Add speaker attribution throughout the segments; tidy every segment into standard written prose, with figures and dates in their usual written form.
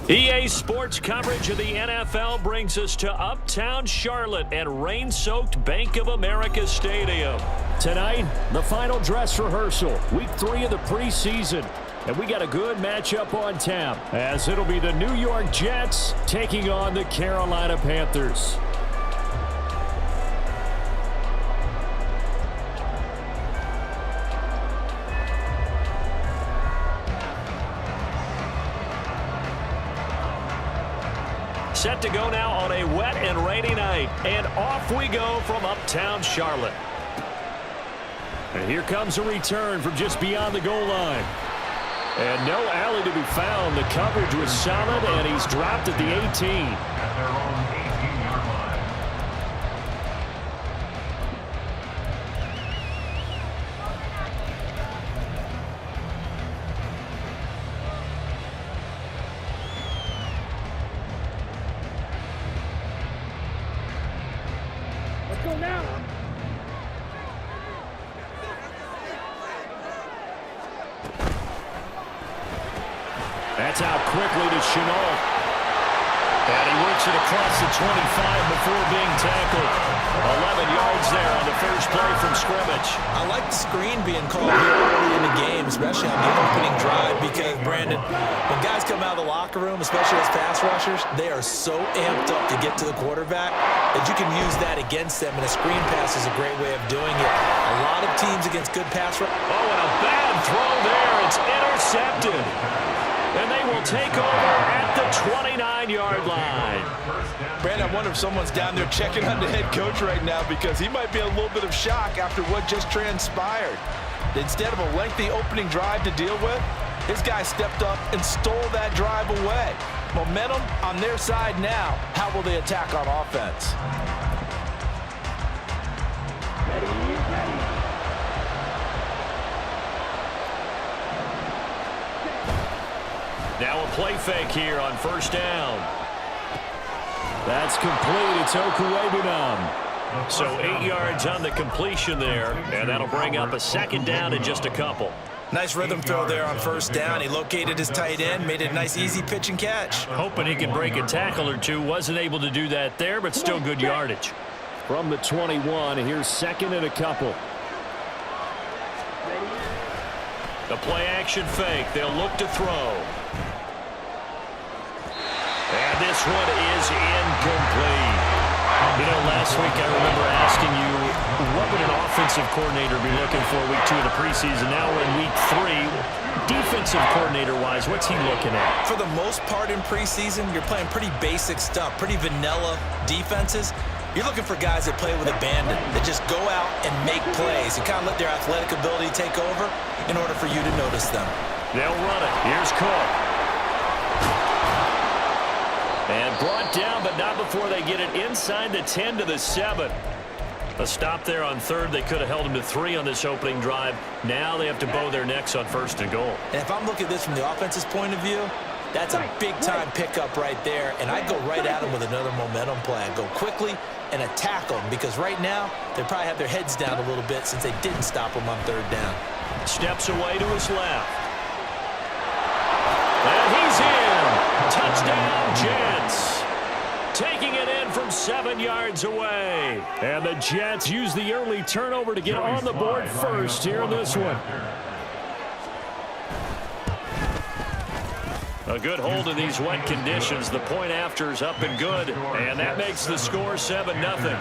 Speaker 1: EA Sports coverage of the NFL brings us to Uptown Charlotte and rain-soaked Bank of America Stadium. Tonight, the final dress rehearsal, week 3 of the preseason. And we got a good matchup on tap, as it'll be the New York Jets taking on the Carolina Panthers. Set to go now on a wet and rainy night. And off we go from Uptown Charlotte. And here comes a return from just beyond the goal line. And no alley to be found. The coverage was solid, and he's dropped at the 18.
Speaker 2: Let's go now.
Speaker 1: That's out quickly to Chenault. And he works it across the 25 before being tackled. 11 yards there on the first play from scrimmage.
Speaker 3: I like the screen being called here early in the game, especially on the opening drive, because, Brandon, when guys come out of the locker room, especially as pass rushers, they are so amped up to get to the quarterback that you can use that against them, and a screen pass is a great way of doing it. A lot of teams against good pass rush.
Speaker 1: Oh, and a bad throw there. It's intercepted. And they will take over at the 29-yard line.
Speaker 4: Brandon, I wonder if someone's down there checking on the head coach right now, because he might be in a little bit of shock after what just transpired. Instead of a lengthy opening drive to deal with, his guy stepped up and stole that drive away. Momentum on their side now. How will they attack on offense?
Speaker 1: Now a play fake here on first down. That's complete. It's Okuwebunam. So 8 yards on the completion there, and that'll bring up a second down in just a couple.
Speaker 3: Nice rhythm throw there on first down. He located his tight end, made it a nice easy pitch and catch.
Speaker 1: Hoping he could break a tackle or two. Wasn't able to do that there, but still good yardage. From the 21, here's second and a couple. The play action fake. They'll look to throw. And this one is incomplete. You know, last week I remember asking you, what would an offensive coordinator be looking for week 2 of the preseason? Now we're in week 3. Defensive coordinator-wise, what's he looking at?
Speaker 3: For the most part in preseason, you're playing pretty basic stuff, pretty vanilla defenses. You're looking for guys that play with abandon, that just go out and make plays and kind of let their athletic ability take over in order for you to notice them.
Speaker 1: They'll run it. Here's Cook. And brought down, but not before they get it inside the 10 to the 7. A stop there on third. They could have held him to 3 on this opening drive. Now they have to bow their necks on first and goal.
Speaker 3: And if I'm looking at this from the offense's point of view, that's a big-time pickup right there, and I go right at him with another momentum play. I go quickly and attack them, because right now they probably have their heads down a little bit since they didn't stop him on third down.
Speaker 1: Steps away to his left. And he's in. Touchdown, Jets. Taking it in from 7 yards away. And the Jets use the early turnover to get on the board first here in this one. A good hold in these wet conditions. The point after is up and good. And that makes the score 7-0.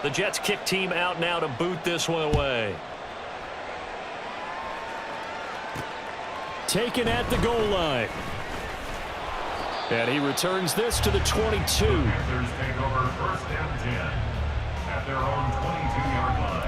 Speaker 1: The Jets kick team out now to boot this one away. Taken at the goal line. And he returns this to the 22.
Speaker 5: Panthers take over first and 10 at their own 22-yard line.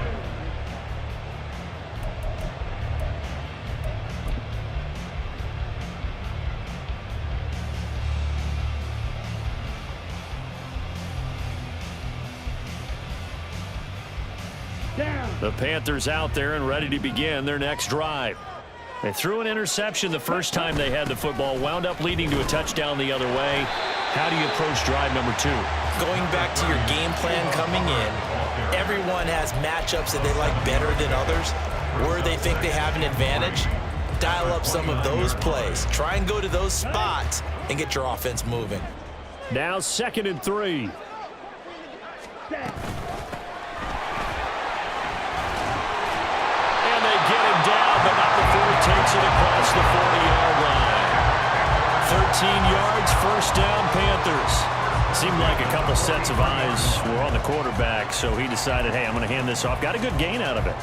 Speaker 1: The Panthers out there and ready to begin their next drive. They threw an interception the first time they had the football, wound up leading to a touchdown the other way. How do you approach drive number 2?
Speaker 3: Going back to your game plan coming in, everyone has matchups that they like better than others, where they think they have an advantage. Dial up some of those plays. Try and go to those spots and get your offense moving.
Speaker 1: Now 2nd and 3. And they get him down, but not before he takes it across the 40-yard line. 13 yards, first down, Panthers. Seemed like a couple sets of eyes were on the quarterback, so he decided, hey, I'm going to hand this off. Got a good gain out of it.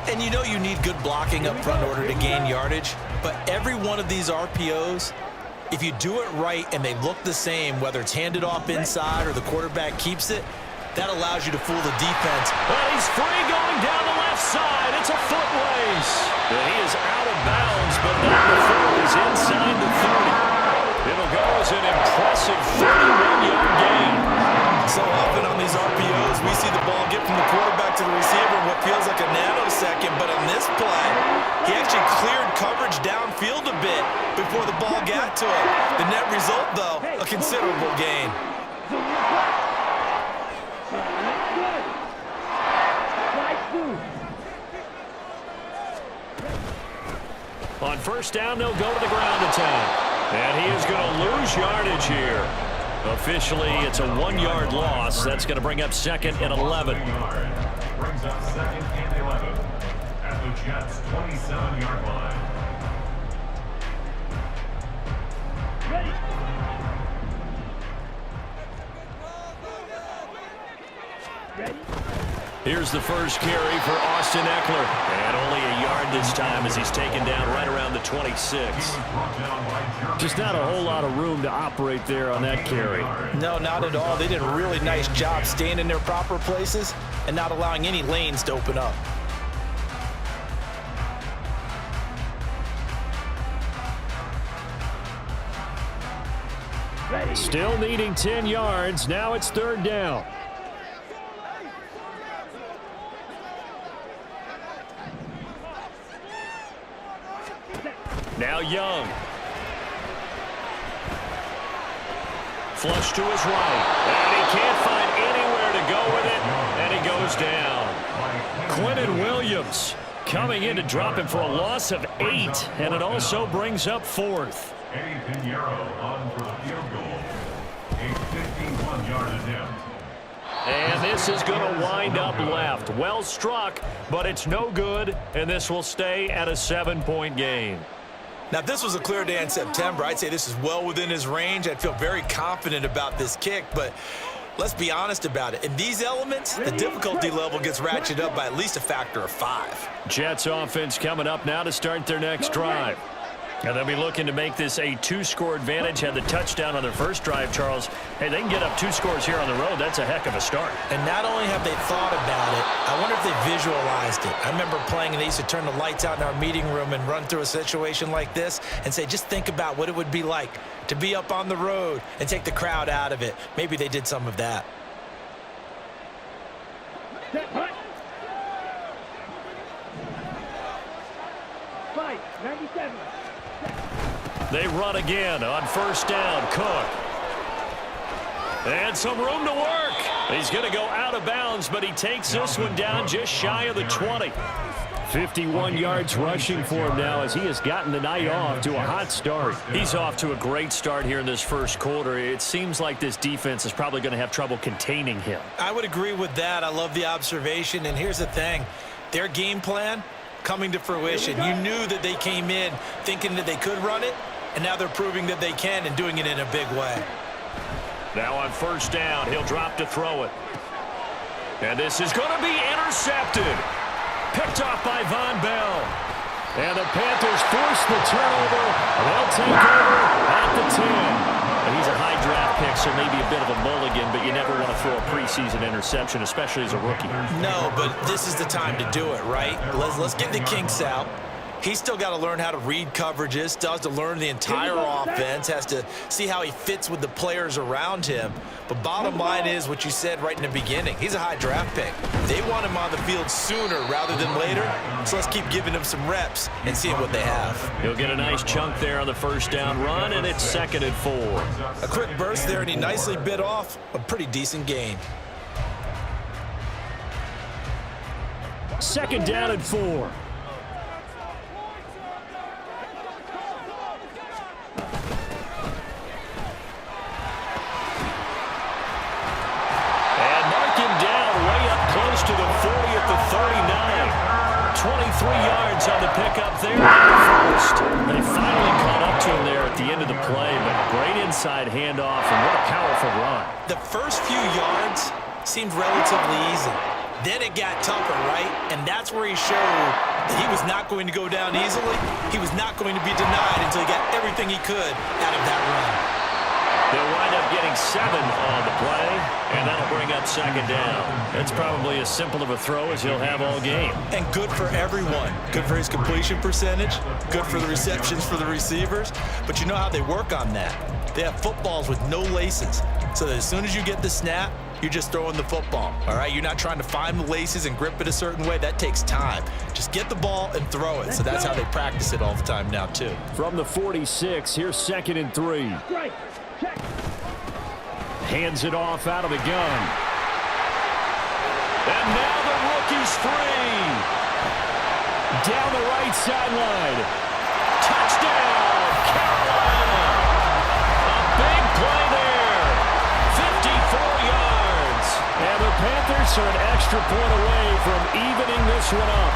Speaker 3: And you know you need good blocking up front in order to gain yardage, but every one of these RPOs, if you do it right and they look the same, whether it's handed off inside or the quarterback keeps it, that allows you to fool the defense.
Speaker 1: Well, he's free going down the left side. It's a foot race. And he is out of bounds, but not before he's inside the 30. It'll go as an impressive 31-yard gain.
Speaker 3: So often on these RPOs, we see the ball get from the quarterback to the receiver in what feels like a nanosecond, but on this play, he actually cleared coverage downfield a bit before the ball got to him. The net result, though, a considerable gain.
Speaker 1: On first down, they'll go to the ground attack. And he is going to lose yardage here. Officially, it's a 1-yard loss. That's going to bring up 2nd and 11.
Speaker 5: Brings up 2nd and 11 at the Jets' 27-yard line.
Speaker 2: Ready.
Speaker 1: Here's the first carry for Austin Eckler. And only a yard this time as he's taken down right around the 26. Just not a whole lot of room to operate there on that carry.
Speaker 3: No, not at all. They did a really nice job staying in their proper places and not allowing any lanes to open up.
Speaker 1: Still needing 10 yards. Now it's 3rd down. Now Young. Flush to his right. And he can't find anywhere to go with it. And he goes down. Quentin Williams coming in to drop him for a loss of 8. And it also brings up 4th.
Speaker 5: Eddie Pinheiro on for the field goal. A 51-yard attempt.
Speaker 1: And this is going to wind up left. Well struck, but it's no good. And this will stay at a 7-point game.
Speaker 3: Now, if this was a clear day in September, I'd say this is well within his range. I'd feel very confident about this kick, but let's be honest about it. In these elements, the difficulty level gets ratcheted up by at least a factor of 5.
Speaker 1: Jets offense coming up now to start their next drive. And they'll be looking to make this a 2-score advantage. Had the touchdown on their first drive, Charles. Hey, they can get up 2 scores here on the road. That's a heck of a start.
Speaker 3: And not only have they thought about it, I wonder if they visualized it. I remember playing and they used to turn the lights out in our meeting room and run through a situation like this and say, just think about what it would be like to be up on the road and take the crowd out of it. Maybe they did some of that.
Speaker 2: Fight, 97.
Speaker 1: They run again on first down. Cook. And some room to work. He's going to go out of bounds, but he takes this one down just shy of the 20. 51 yards rushing for him now as he has gotten the night off to a hot start. He's off to a great start here in this first quarter. It seems like this defense is probably going to have trouble containing him.
Speaker 3: I would agree with that. I love the observation. And here's the thing. Their game plan coming to fruition. You knew that they came in thinking that they could run it, and now they're proving that they can and doing it in a big way.
Speaker 1: Now on first down, he'll drop to throw it. And this is going to be intercepted. Picked off by Von Bell. And the Panthers force the turnover. They'll take over at the 10. And he's a high draft pick, so maybe a bit of a mulligan, but you never want to throw a preseason interception, especially as a rookie.
Speaker 3: No, but this is the time to do it, right? Let's get the kinks out. He's still got to learn how to read coverages, still has to learn the entire offense, has to see how he fits with the players around him. But bottom line is what you said right in the beginning. He's a high draft pick. They want him on the field sooner rather than later, so let's keep giving him some reps and seeing what they have.
Speaker 1: He'll get a nice chunk there on the first down run, and it's 2nd and 4.
Speaker 3: A quick burst there, and he nicely bit off a pretty decent gain.
Speaker 1: Second down and 4. To the 40 at the 39. 23 yards on the pickup there. First. They finally caught up to him there at the end of the play, but great inside handoff, and what a powerful run.
Speaker 3: The first few yards seemed relatively easy. Then it got tougher, right? And that's where he showed that he was not going to go down easily. He was not going to be denied until he got everything he could out of that run.
Speaker 1: They'll wind up getting 7 on the play, and that'll bring up second down. It's probably as simple of a throw as he'll have all game.
Speaker 3: And good for everyone. Good for his completion percentage. Good for the receptions for the receivers. But you know how they work on that. They have footballs with no laces. So that as soon as you get the snap, you're just throwing the football, all right? You're not trying to find the laces and grip it a certain way. That takes time. Just get the ball and throw it. So that's how they practice it all the time now, too.
Speaker 1: From the 46, here's 2nd and 3. Hands it off out of the gun. And now the rookie's free. Down the right sideline. Touchdown, Carolina. A big play there. 54 yards. And the Panthers are an extra point away from evening this one up.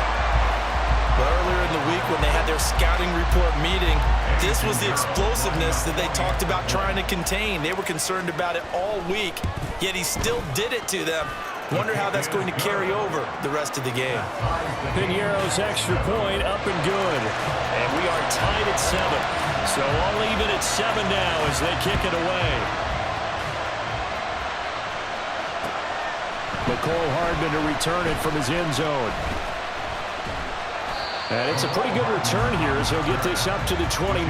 Speaker 3: But earlier in the week when they had their scouting report meeting, this was the explosiveness that they talked about trying to contain. They were concerned about it all week, yet he still did it to them. Wonder how that's going to carry over the rest of the game.
Speaker 1: Piñeiro's extra point up and good. And we are tied at 7. So all even at 7 now as they kick it away. McCole Hardman to return it from his end zone. And it's a pretty good return here as he'll get this up to the 29.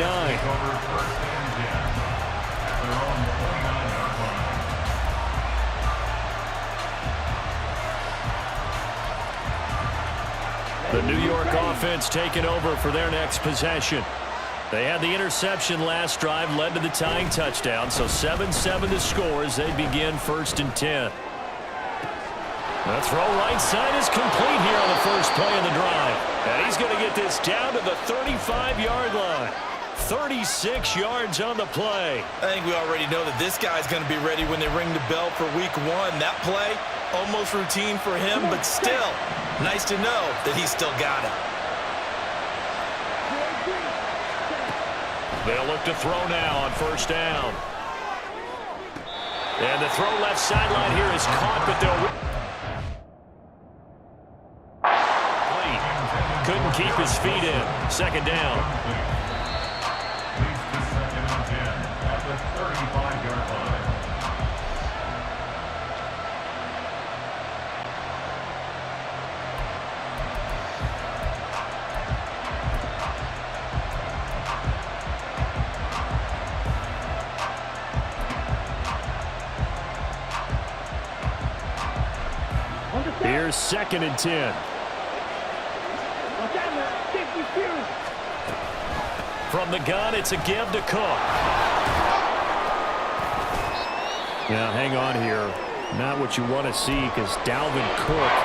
Speaker 1: The New York offense taking over for their next possession. They had the interception last drive, led to the tying touchdown, so 7-7 to score as they begin 1st and 10. The throw right side is complete here on the first play of the drive. And he's going to get this down to the 35-yard line. 36 yards on the play.
Speaker 3: I think we already know that this guy's going to be ready when they ring the bell for week 1. That play, almost routine for him, but still, nice to know that he's still got it.
Speaker 1: They'll look to throw now on 1st down. And the throw left sideline here is caught, but they'll... Couldn't keep his feet in. 2nd down.
Speaker 5: Leads to 2nd and 10 at the 35-yard line.
Speaker 1: Here's 2nd and 10. From the gun, it's a give to Cook. Now, hang on here. Not what you want to see because Dalvin Cook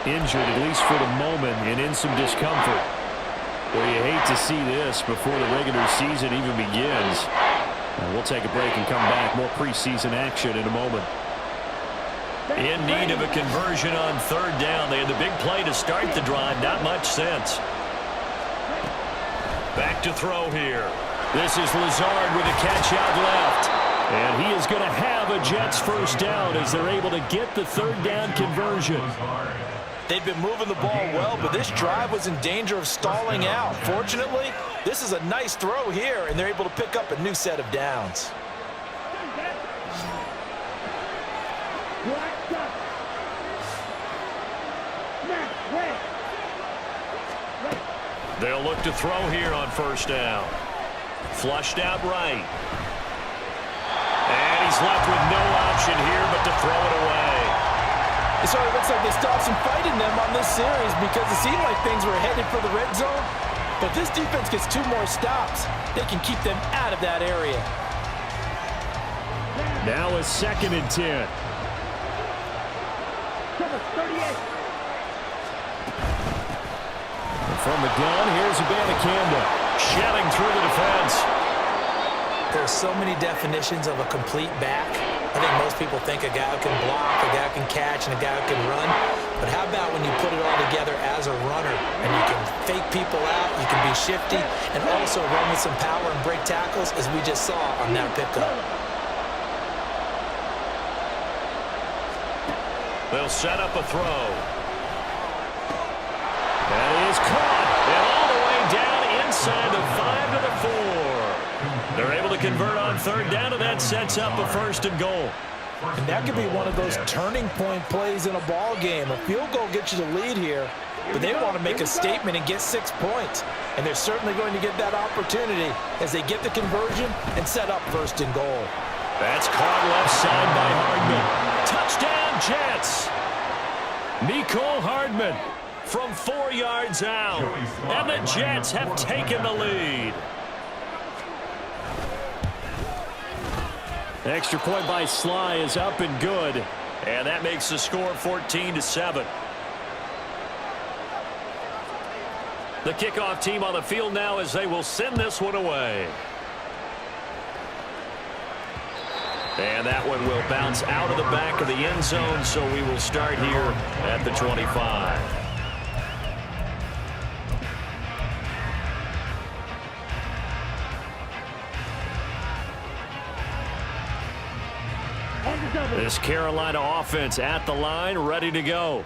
Speaker 1: injured, at least for the moment, and in some discomfort. Well, you hate to see this before the regular season even begins. We'll take a break and come back. More preseason action in a moment. In need of a conversion on 3rd down. They had the big play to start the drive. Not much sense. Back to throw here. This is Lazard with a catch out left. And he is going to have a Jets 1st down as they're able to get the 3rd down conversion.
Speaker 3: They've been moving the ball well, but this drive was in danger of stalling out. Fortunately, this is a nice throw here, and they're able to pick up a new set of downs.
Speaker 1: They'll look to throw here on 1st down. Flushed out right. And he's left with no option here but to throw it away.
Speaker 3: So it looks like they stopped some fight in them on this series because it seemed like things were headed for the red zone. But this defense gets 2 more stops. They can keep them out of that area.
Speaker 1: Now a 2nd and 10. From the gun, here's Abanikanda. Shelling through the defense.
Speaker 3: There's so many definitions of a complete back. I think most people think a guy who can block, a guy who can catch, and a guy who can run. But how about when you put it all together as a runner, and you can fake people out, you can be shifty, and also run with some power and break tackles, as we just saw on that pickup.
Speaker 1: They'll set up a throw. That is caught. And all the way down inside the 5 to the 4. They're able to convert on third down, and that sets up a 1st and goal.
Speaker 3: And that could be one of those turning point plays in a ball game. A field goal gets you the lead here, but they want to make a statement and get 6 points. And they're certainly going to get that opportunity as they get the conversion and set up 1st and goal.
Speaker 1: That's caught left side by Hardman. Touchdown, Jets. Mecole Hardman from 4 yards out. And the Jets have taken the lead. Extra point by Sly is up and good. And that makes the score 14-7. The kickoff team on the field now as they will send this one away. And that one will bounce out of the back of the end zone, so we will start here at the 25. This Carolina offense at the line, ready to go.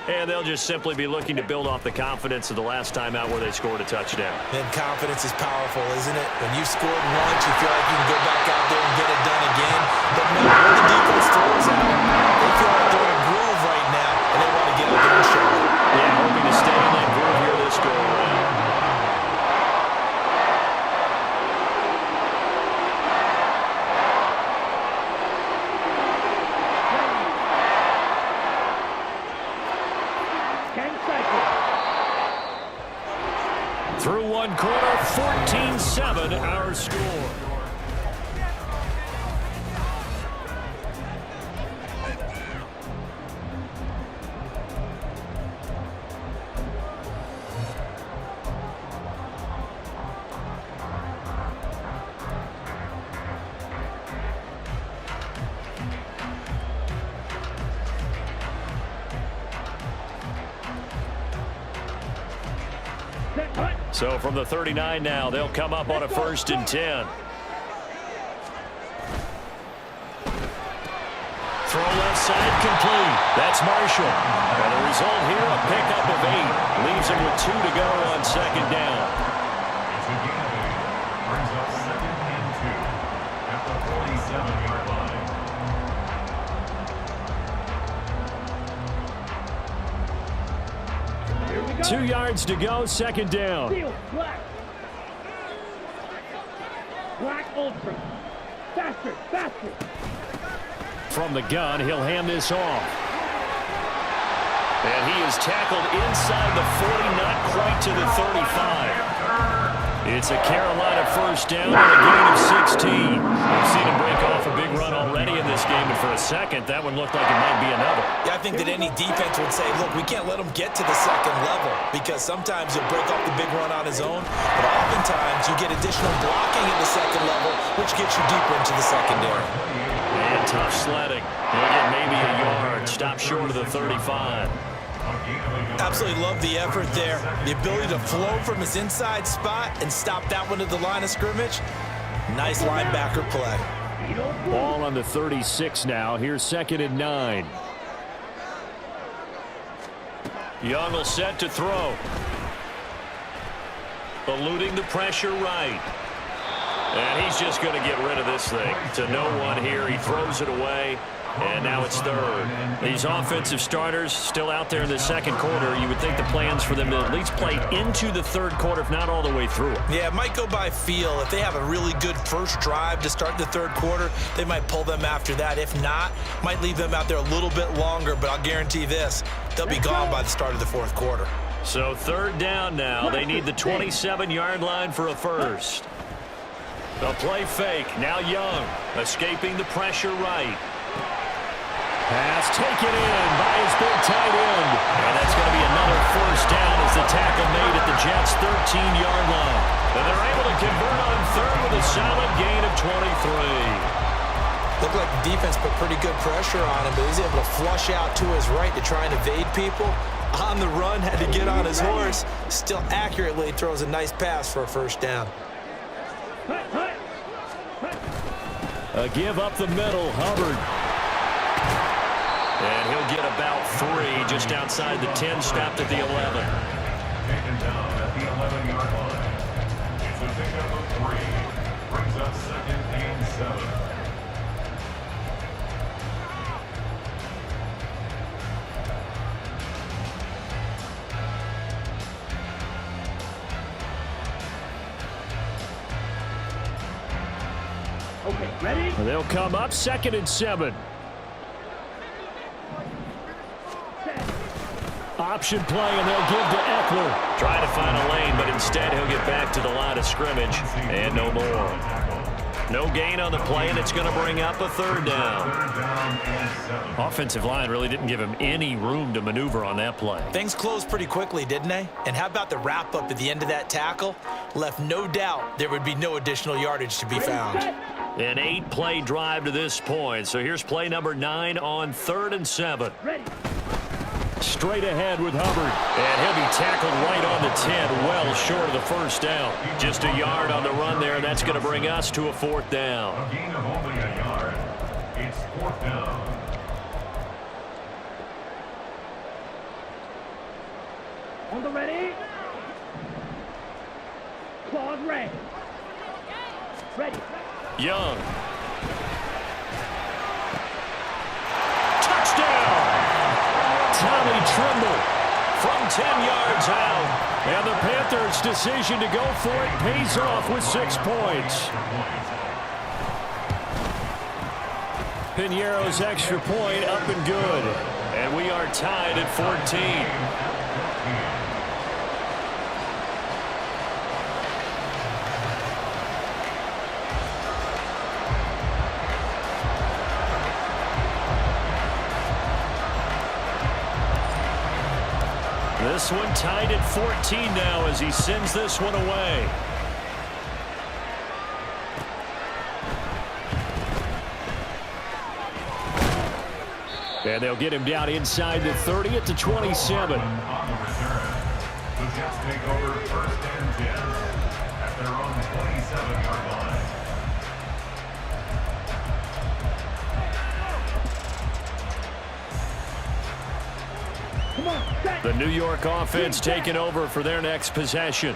Speaker 1: And they'll just simply be looking to build off the confidence of the last time out where they scored a touchdown.
Speaker 3: And confidence is powerful, isn't it? When you scored once, you feel like you can go back out there and get it done again. But no, when the defense throws out, they feel like they're in a groove right now, and they want to get out there and show it.
Speaker 1: Yeah, hoping to stay in that groove here this go around. Through one quarter, 14-7 our score. So from the 39 now, they'll come up on a 1st and 10. Throw left side complete. That's Marshall. And the result here, a pickup of 8. Leaves him with 2 to go on 2nd down.
Speaker 5: It's a gain of 8. Brings up 2nd and 2 at the 47-yard line.
Speaker 1: 2 yards to go, 2nd down.
Speaker 2: Seal, black. Black ultra. Faster, faster.
Speaker 1: From the gun, he'll hand this off. And he is tackled inside the 40, not quite to the 35. It's a Carolina 1st down and a gain of 16. We've seen him break off a big run already in this game, and for a second, that one looked like it might be another.
Speaker 3: Yeah, I think that any defense would say, look, we can't let him get to the 2nd level, because sometimes he'll break off the big run on his own, but oftentimes you get additional blocking at the 2nd level, which gets you deeper into the secondary.
Speaker 1: And tough sledding. He'll get maybe a yard. Stop short of the 35.
Speaker 3: Absolutely love the effort there. The ability to flow from his inside spot and stop that one at the line of scrimmage. Nice linebacker play.
Speaker 1: Ball on the 36 now. Here's 2nd and 9. Young will set to throw. Eluding the pressure right. And he's just going to get rid of this thing. To no one here. He throws it away. And now it's 3rd. These offensive starters still out there in the 2nd quarter. You would think the plans for them to at least play into the 3rd quarter, if not all the way through it.
Speaker 3: Yeah, it might go by feel. If they have a really good first drive to start the 3rd quarter, they might pull them after that. If not, might leave them out there a little bit longer. But I'll guarantee this, they'll be gone by the start of the 4th quarter.
Speaker 1: So 3rd down now. They need the 27-yard line for a 1st. They'll play fake. Now Young escaping the pressure right. Pass taken in by his big tight end. And that's going to be another 1st down as the tackle made at the Jets' 13-yard line. And they're able to convert on third with a solid gain of 23.
Speaker 3: Looked like the defense put pretty good pressure on him, but he's able to flush out to his right to try and evade people. On the run, had to get on his horse. Still accurately throws a nice pass for a first down.
Speaker 1: A give up the middle, Hubbard. And he'll get about 3 just outside the 10, stopped at the 11.
Speaker 5: Taken down at the 11-yard line. It's a pickup of 3. Brings up 2nd and 7.
Speaker 2: Okay, ready?
Speaker 1: They'll come up 2nd and 7. Option play, and they'll give to Eckler. Trying to find a lane, but instead he'll get back to the line of scrimmage, and no more. No gain on the play, and it's going to bring up a 3rd down. Offensive line really didn't give him any room to maneuver on that play.
Speaker 3: Things closed pretty quickly, didn't they? And how about the wrap-up at the end of that tackle? Left no doubt there would be no additional yardage to be found.
Speaker 1: An 8-play drive to this point. So here's play number 9 on 3rd and 7.
Speaker 2: Ready.
Speaker 1: Straight ahead with Hubbard. And he'll be tackled right on the 10, well short of the first down. Just a yard on the run there, and that's going to bring us to a 4th down.
Speaker 5: A gain of only a yard. It's 4th down.
Speaker 2: On the ready. Claws ready. Ready.
Speaker 1: Young. Touchdown! Tommy Tremble from 10 yards out. And the Panthers' decision to go for it pays off with 6 points. Piñeiro's extra point up and good. And we are tied at 14. This one tied at 14 now as he sends this one away. And they'll get him down inside the 30 at the 27.
Speaker 5: On the return. The Jets take over 1st and 10 at their own 27-yard line.
Speaker 1: The New York offense taking over for their next possession.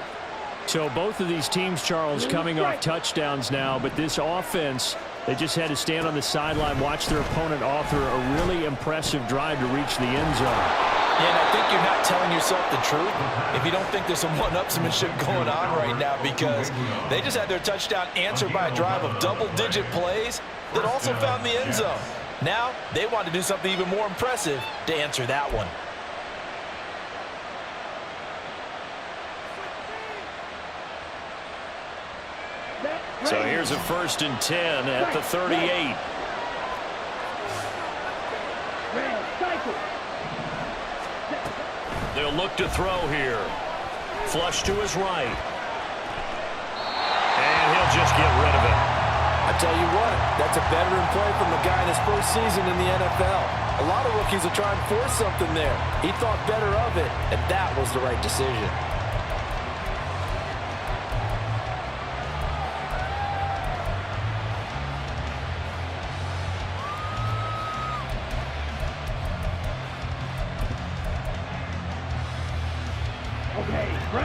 Speaker 1: So both of these teams, Charles, coming off touchdowns now, but this offense, they just had to stand on the sideline, watch their opponent author a really impressive drive to reach the end zone.
Speaker 3: Yeah, and I think you're not telling yourself the truth if you don't think there's some one-upsmanship going on right now, because they just had their touchdown answered by a drive of double-digit plays that also found the end zone. Now they want to do something even more impressive to answer that one.
Speaker 1: So here's a 1st and 10 at the 38. They'll look to throw here. Flush to his right. And he'll just get rid of it.
Speaker 6: I tell you what, that's a veteran play from a guy in his first season in the NFL. A lot of rookies will try and force something there. He thought better of it, and that was the right decision.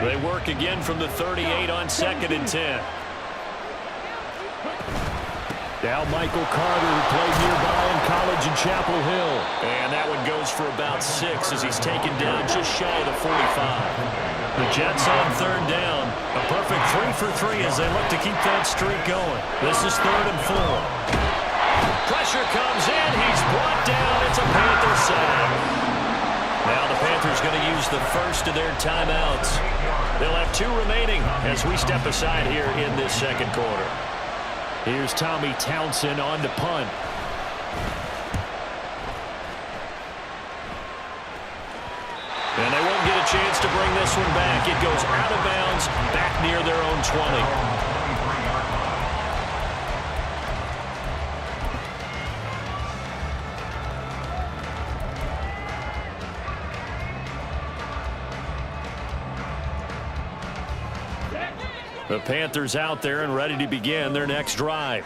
Speaker 1: They work again from the 38 on 2nd and 10. Now Michael Carter, who played nearby in college in Chapel Hill. And that one goes for about 6 as he's taken down just shy of the 45. The Jets on 3rd down. A perfect 3 for 3 as they look to keep that streak going. This is 3rd and 4. Pressure comes in. He's brought down. It's a Panther sack. Now the Panthers going to use the first of their timeouts. They'll have 2 remaining as we step aside here in this 2nd quarter. Here's Tommy Townsend on to punt. And they won't get a a chance to bring this one back. It goes out of bounds, back near their own 20. The Panthers out there and ready to begin their next drive.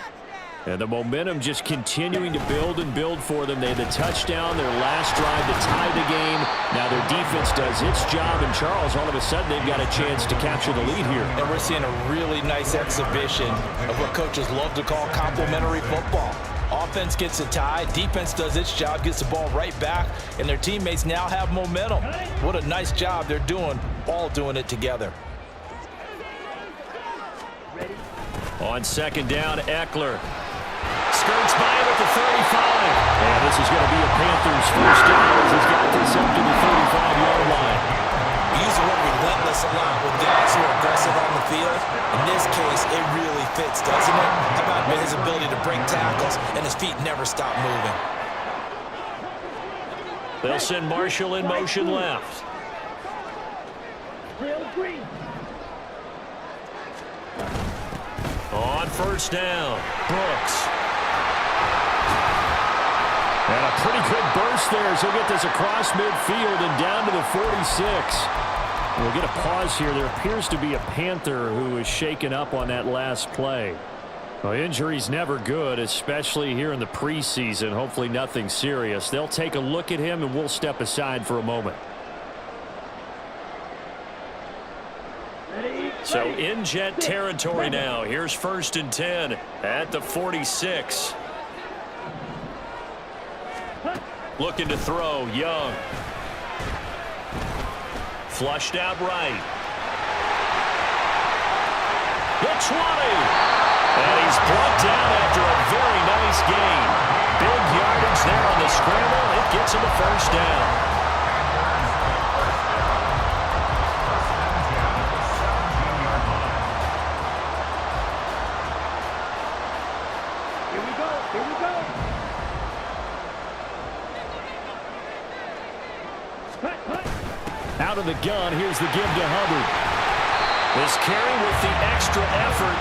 Speaker 1: And the momentum just continuing to build and build for them. They had the touchdown, their last drive to tie the game. Now their defense does its job, and Charles, all of a sudden, they've got a chance to capture the lead here.
Speaker 3: And we're seeing a really nice exhibition of what coaches love to call complementary football. Offense gets a tie, defense does its job, gets the ball right back, and their teammates now have momentum. What a nice job they're doing, all doing it together.
Speaker 1: On second down, Eckler skirts by him at the 35. And this is going to be a Panthers first down as he's got this up to the 35-yard line.
Speaker 3: We use the word relentless a lot with guys who are aggressive on the field. In this case, it really fits, doesn't it? How about his ability to break tackles and his feet never stop moving?
Speaker 1: They'll send Marshall in motion left.
Speaker 2: Real green.
Speaker 1: On first down, Brooks. And a pretty good burst there as he'll get this across midfield and down to the 46. We'll get a pause here. There appears to be a Panther who is shaken up on that last play. Well, injury's never good, especially here in the preseason. Hopefully nothing serious. They'll take a look at him, and we'll step aside for a moment. So in Jet territory now. Here's 1st and 10 at the 46. Looking to throw, Young. Flushed out right. The 20. And he's brought down after a very nice gain. Big yardage there on the scramble. It gets him a first down. Out of the gun, here's the give to Hubbard. This carry with the extra effort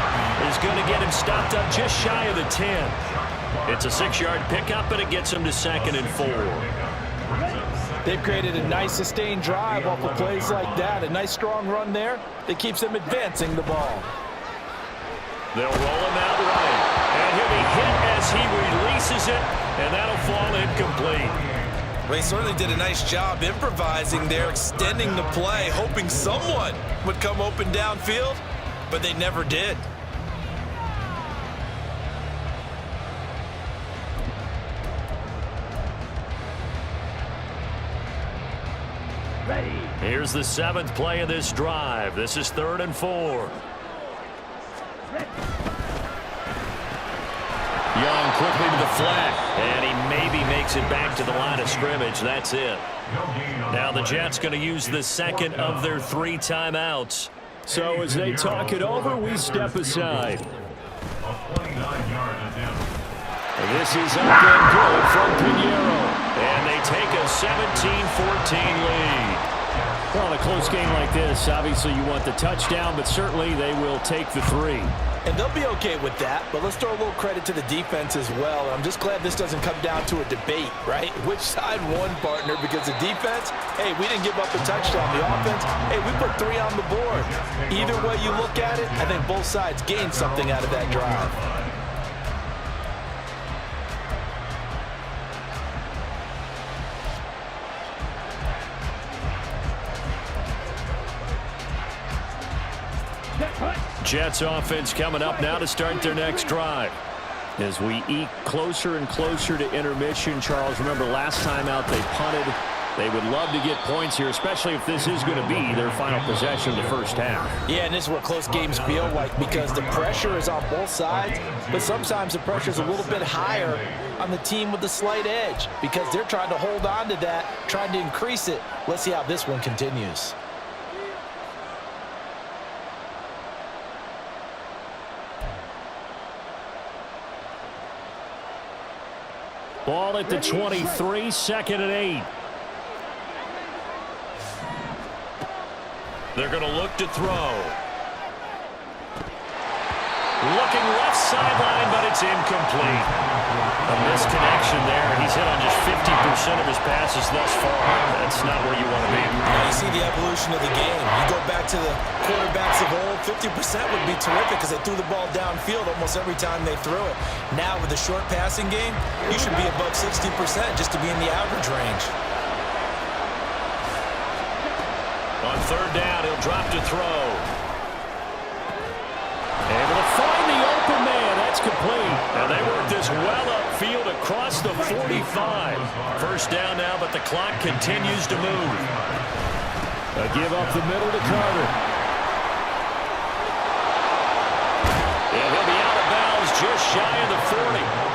Speaker 1: is going to get him stopped up just shy of the 10. It's a 6-yard pickup, and it gets him to 2nd and 4.
Speaker 3: They've created a nice sustained drive off of plays like that. A nice strong run there that keeps them advancing the ball.
Speaker 1: They'll roll him out right. And he'll be hit as he releases it, and that'll fall incomplete.
Speaker 3: Well, he certainly did a nice job improvising there, extending the play, hoping someone would come open downfield, but they never did.
Speaker 2: Ready.
Speaker 1: Here's the 7th play of this drive. This is 3rd and 4. Young quickly to the flat, and he maybe makes it back to the line of scrimmage. That's it. Now the Jets going to use the 2nd of their 3 timeouts. So as they talk it over, we step aside. This is up and good from Pinheiro, and they take a 17-14 lead. Well, in a close game like this, obviously you want the touchdown, but certainly they will take the 3.
Speaker 3: And they'll be okay with that, but let's throw a little credit to the defense as well. I'm just glad this doesn't come down to a debate, right? Which side won, partner? Because the defense, hey, we didn't give up a touchdown. The offense, hey, we put 3 on the board. Either way you look at it, I think both sides gained something out of that drive.
Speaker 1: Jets offense coming up now to start their next drive. As we eke closer and closer to intermission, Charles, remember last time out they punted. They would love to get points here, especially if this is going to be their final possession of the first half.
Speaker 3: Yeah, and this is what close games feel like because the pressure is on both sides, but sometimes the pressure is a little bit higher on the team with the slight edge because they're trying to hold on to that, trying to increase it. Let's see how this one continues.
Speaker 1: Ball at the 23, 2nd and 8. They're going to look to throw. Looking left sideline, but it's incomplete. A misconnection there. He's hit on just 50% of his passes thus far. That's not where you want to be.
Speaker 3: Now you see the evolution of the game. You go back to the quarterbacks of old, 50% would be terrific because they threw the ball downfield almost every time they threw it. Now with the short passing game, you should be above 60% just to be in the average range.
Speaker 1: On third down, he'll drop to throw. Able to find the open man. That's complete. And they work this well upfield across the 45. First down now, but the clock continues to move. A give up the middle to Carter. And he'll be out of bounds just shy of the 40.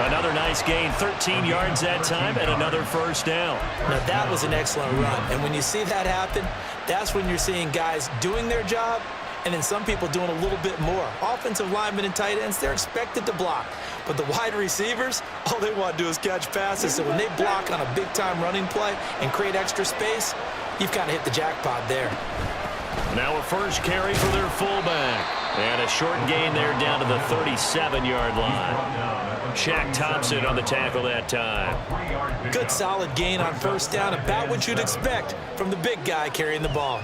Speaker 1: Another nice gain, 13 yards that time, and another first down.
Speaker 3: Now that was an excellent run. And when you see that happen, that's when you're seeing guys doing their job and then some people doing a little bit more. Offensive linemen and tight ends, they're expected to block. But the wide receivers, all they want to do is catch passes. So when they block on a big-time running play and create extra space, you've kind of hit the jackpot there.
Speaker 1: Now a first carry for their fullback. And a short gain there down to the 37-yard line. Shaq Thompson on the tackle that time.
Speaker 3: Good solid gain on first down, about what you'd expect from the big guy carrying the ball.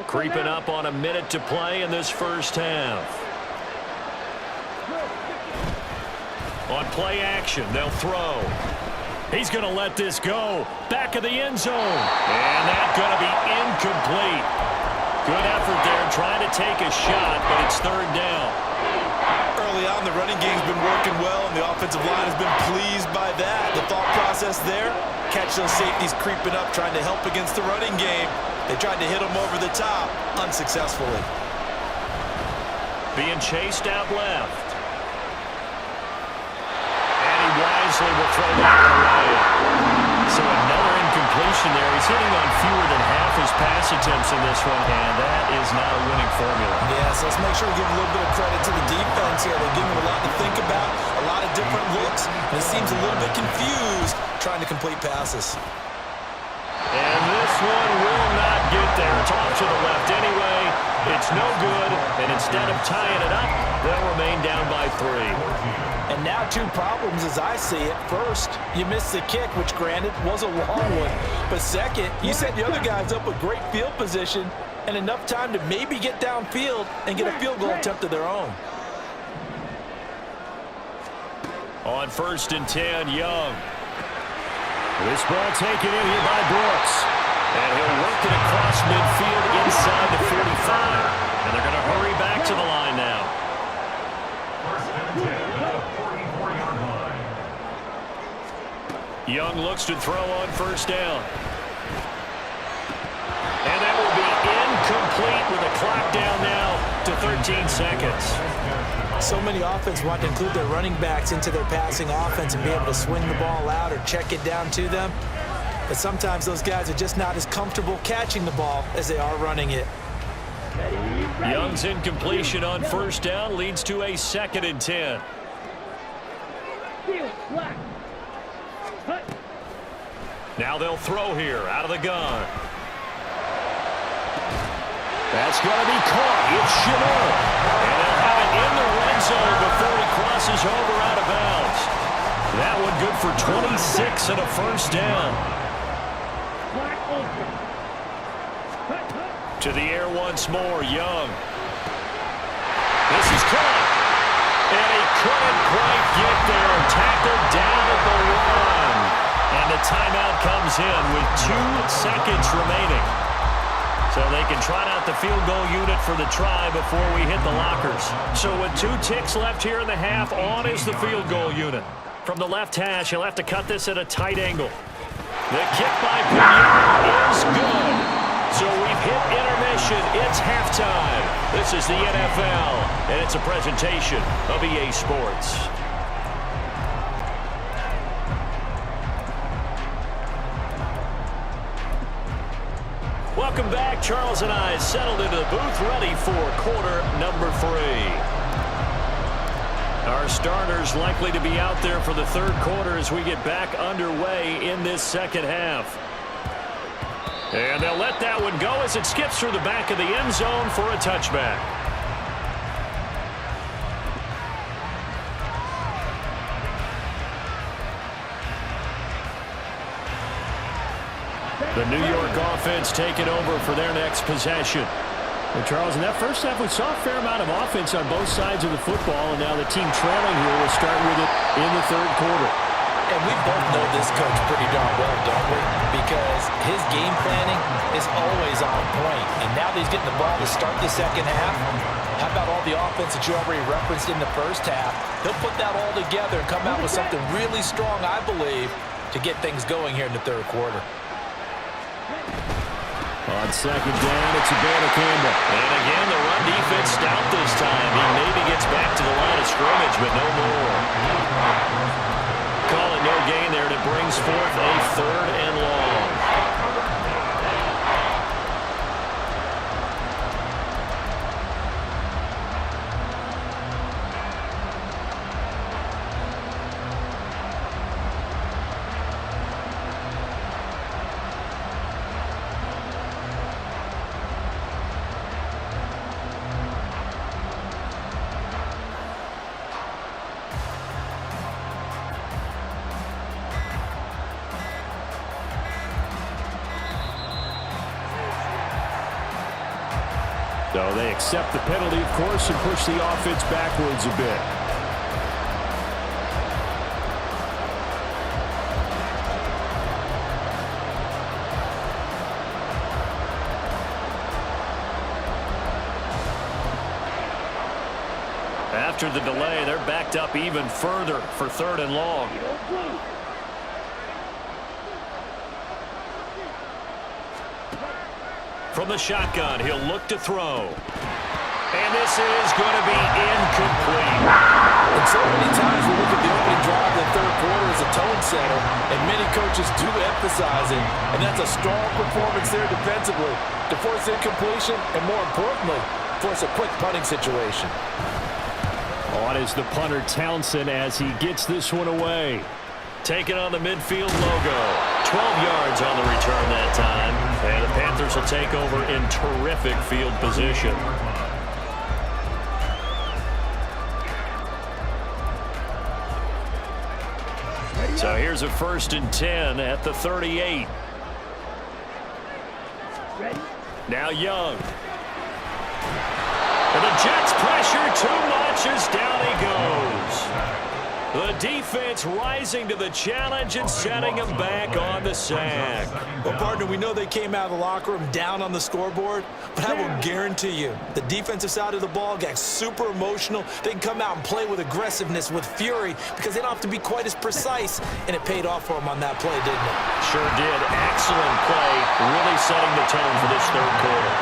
Speaker 1: Creeping up on a minute to play in this first half. On play action, they'll throw. He's going to let this go. Back of the end zone. And that's going to be incomplete. Good effort there trying to take a shot, but it's third down.
Speaker 4: Early on, the running game's been working well, and the offensive line has been pleased by that. The thought process there, catch those safeties creeping up, trying to help against the running game. They tried to hit him over the top, unsuccessfully.
Speaker 1: Being chased out left. And he wisely will throw that away. So another incompletion there. He's hitting on fewer than half his pass attempts in this one, and that is not a winning formula.
Speaker 3: Yeah, so let's make sure we give a little bit of credit to the defense here. They're giving him a lot to think about, a lot of different looks, and he seems a little bit confused trying to complete passes.
Speaker 1: And this one will not get there. It's off to the left anyway. It's no good, and instead of tying it up, they'll remain down by 3.
Speaker 3: And now 2 problems as I see it. First, you missed the kick, which granted was a long one. But second, you set the other guys up with great field position and enough time to maybe get downfield and get a field goal attempt of their own.
Speaker 1: On 1st and 10, Young. This ball taken in here by Brooks. And he'll work it across midfield inside the 45. And they're going to hurry back to the line now. Young looks to throw on first down. And that will be incomplete with the clock down now to 13 seconds.
Speaker 3: So many offenses want to include their running backs into their passing offense and be able to swing the ball out or check it down to them. But sometimes those guys are just not as comfortable catching the ball as they are running it.
Speaker 1: Young's incompletion on first down leads to a 2nd and 10. Now they'll throw here out of the gun. That's going to be caught. It's Chanel. And they'll have it in the red zone before he crosses over out of bounds. That one good for 26 and a first down. To the air once more, Young. This is caught. And he couldn't quite get there. Tackled down at the 1. And the timeout comes in with 2 seconds remaining. So they can trot out the field goal unit for the try before we hit the lockers. So with 2 ticks left here in the half, on is the field goal unit. From the left hash, he'll have to cut this at a tight angle. The kick by Pugh is good. So we've hit intermission. It's halftime. This is the NFL, and it's a presentation of EA Sports. Welcome back. Charles and I settled into the booth, ready for quarter number 3. Our starters likely to be out there for the third quarter as we get back underway in this second half. And they'll let that one go as it skips through the back of the end zone for a touchback. The New York offense taking over for their next possession. And Charles, in that first half, we saw a fair amount of offense on both sides of the football, and now the team trailing here will start with it in the third quarter.
Speaker 3: And we both know this coach pretty darn well, don't we? Because his game planning is always on point. And now that he's getting the ball to start the second half, how about all the offense that you already referenced in the first half? He'll put that all together and come out with something really strong, I believe, to get things going here in the third quarter.
Speaker 1: On second down, it's Savannah Campbell. And again, the run defense stout this time. He maybe gets back to the line of scrimmage, but no more. Call it no gain there, and it brings forth a third and long. So they accept the penalty, of course, and push the offense backwards a bit. After the delay, they're backed up even further for third and long. From the shotgun, he'll look to throw. And this is going to be incomplete.
Speaker 6: And so many times we look at the opening drive of the third quarter as a tone setter, and many coaches do emphasize it. And that's a strong performance there defensively to force incompletion and, more importantly, force a quick punting situation.
Speaker 1: On is the punter Townsend as he gets this one away. Taking on the midfield logo. 12 yards on the return that time. And the Panthers will take over in terrific field position. So here's a 1st and 10 at the 38. Now Young. And the Jets pressure too much as down he goes. The defense rising to the challenge and setting him back on the sack.
Speaker 3: Well, partner, we know they came out of the locker room down on the scoreboard, but I will guarantee you the defensive side of the ball got super emotional. They can come out and play with aggressiveness, with fury, because they don't have to be quite as precise, and it paid off for them on that play, didn't it?
Speaker 1: Sure did. Excellent play, really setting the tone for this third quarter.